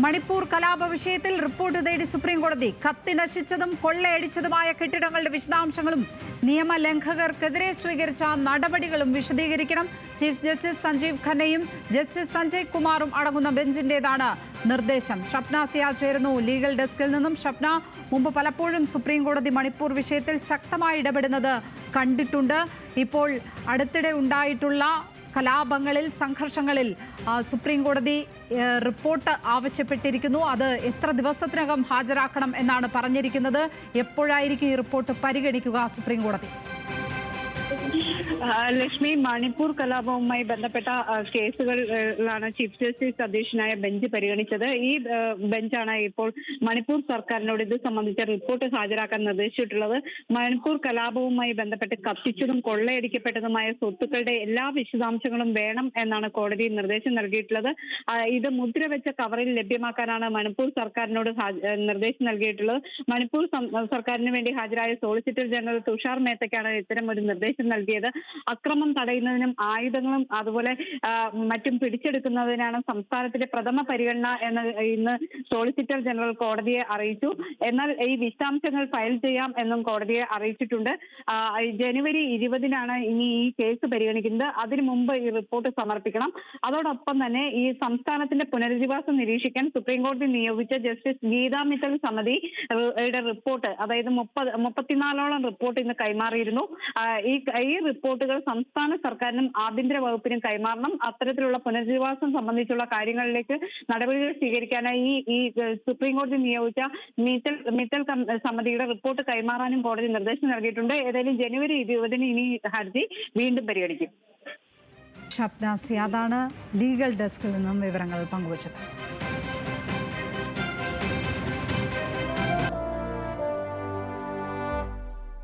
മണിപ്പൂർ കലാപ വിഷയത്തിൽ റിപ്പോർട്ട് തേടി സുപ്രീംകോടതി. കത്തി നശിച്ചതും കൊള്ളയടിച്ചതുമായ കെട്ടിടങ്ങളുടെ വിശദാംശങ്ങളും നിയമലംഘകർക്കെതിരെ സ്വീകരിച്ച നടപടികളും വിശദീകരിക്കണം. ചീഫ് ജസ്റ്റിസ് സഞ്ജീവ് ഖന്നയും ജസ്റ്റിസ് സഞ്ജയ് കുമാറും അടങ്ങുന്ന ബെഞ്ചിന്റേതാണ് നിർദ്ദേശം. ഷപ്ന സിയാദ് ചേരുന്നു ലീഗൽ ഡെസ്കിൽ നിന്നും. ഷപ്ന, മുമ്പ് പലപ്പോഴും സുപ്രീംകോടതി മണിപ്പൂർ വിഷയത്തിൽ ശക്തമായി ഇടപെടുന്നത് കണ്ടിട്ടുണ്ട്. ഇപ്പോൾ അടുത്തിടെ ഉണ്ടായിട്ടുള്ള കലാപങ്ങളിൽ, സംഘർഷങ്ങളിൽ സുപ്രീംകോടതി റിപ്പോർട്ട് ആവശ്യപ്പെട്ടിരിക്കുന്നു. അത് എത്ര ദിവസത്തിനകം ഹാജരാക്കണം എന്നാണ് പറഞ്ഞിരിക്കുന്നത്? എപ്പോഴായിരിക്കും ഈ റിപ്പോർട്ട് പരിഗണിക്കുക സുപ്രീംകോടതി? ലക്ഷ്മി, മണിപ്പൂർ കലാപവുമായി ബന്ധപ്പെട്ട കേസുകളിലാണ് ചീഫ് ജസ്റ്റിസ് അധ്യക്ഷനായ ബെഞ്ച് പരിഗണിച്ചത്. ഈ ബെഞ്ചാണ് ഇപ്പോൾ മണിപ്പൂർ സർക്കാരിനോട് ഇത് സംബന്ധിച്ച റിപ്പോർട്ട് ഹാജരാക്കാൻ നിർദ്ദേശിച്ചിട്ടുള്ളത്. മണിപ്പൂർ കലാപവുമായി ബന്ധപ്പെട്ട് കത്തിച്ചതും കൊള്ളയടിക്കപ്പെട്ടതുമായ സ്വത്തുക്കളുടെ എല്ലാ വിശദാംശങ്ങളും വേണം എന്നാണ് കോടതി നിർദ്ദേശം നൽകിയിട്ടുള്ളത്. ഇത് മുദ്രവെച്ച കവറിൽ ലഭ്യമാക്കാനാണ് മണിപ്പൂർ സർക്കാരിനോട് നിർദ്ദേശം നൽകിയിട്ടുള്ളത്. മണിപ്പൂർ സർക്കാരിന് വേണ്ടി ഹാജരായ സോളിസിറ്റർ ജനറൽ തുഷാർ മേത്തയ്ക്കാണ് ഇത്തരം ഒരു നിർദ്ദേശം നൽകിയത്. അക്രമം തടയുന്നതിനും ആയുധങ്ങളും അതുപോലെ മറ്റും പിടിച്ചെടുക്കുന്നതിനാണ് സംസ്ഥാനത്തിന്റെ പ്രഥമ പരിഗണന എന്ന് ഇന്ന് സോളിസിറ്റർ ജനറൽ കോടതിയെ അറിയിച്ചു. എന്നാൽ ഈ വിശദാംശങ്ങൾ ഫയൽ ചെയ്യാം എന്നും കോടതിയെ അറിയിച്ചിട്ടുണ്ട്. ജനുവരി 20-നാണ് ഇനി ഈ കേസ് പരിഗണിക്കുന്നത്. അതിനു മുമ്പ് ഈ റിപ്പോർട്ട് സമർപ്പിക്കണം. അതോടൊപ്പം തന്നെ ഈ സംസ്ഥാനത്തിന്റെ പുനരധിവാസം നിരീക്ഷിക്കാൻ സുപ്രീംകോടതി നിയോഗിച്ച ജസ്റ്റിസ് ഗീതാ മിത്തൽ സമിതിയുടെ റിപ്പോർട്ട്, അതായത് 34ഓളം റിപ്പോർട്ട് ഇന്ന് കൈമാറിയിരുന്നു. ഈ റിപ്പോർട്ടുകൾ സംസ്ഥാന സർക്കാരിനും ആഭ്യന്തര വകുപ്പിനും കൈമാറണം. അത്തരത്തിലുള്ള പുനരധിവാസം സംബന്ധിച്ചുള്ള കാര്യങ്ങളിലേക്ക് നടപടികൾ സ്വീകരിക്കാനായി ഈ സുപ്രീംകോടതി നിയോഗിച്ച മിത്തൽ സമിതിയുടെ റിപ്പോർട്ട് കൈമാറാനും കോടതി നിർദ്ദേശം നൽകിയിട്ടുണ്ട്. ഏതായാലും ജനുവരി 20-ന് ഇനി ഹർജി വീണ്ടും പരിഗണിക്കും. ഷപ്ന സിയാദാണ് ലീഗൽ ഡെസ്കിൽ നിന്നും വിവരങ്ങൾ പങ്കുവച്ചത്.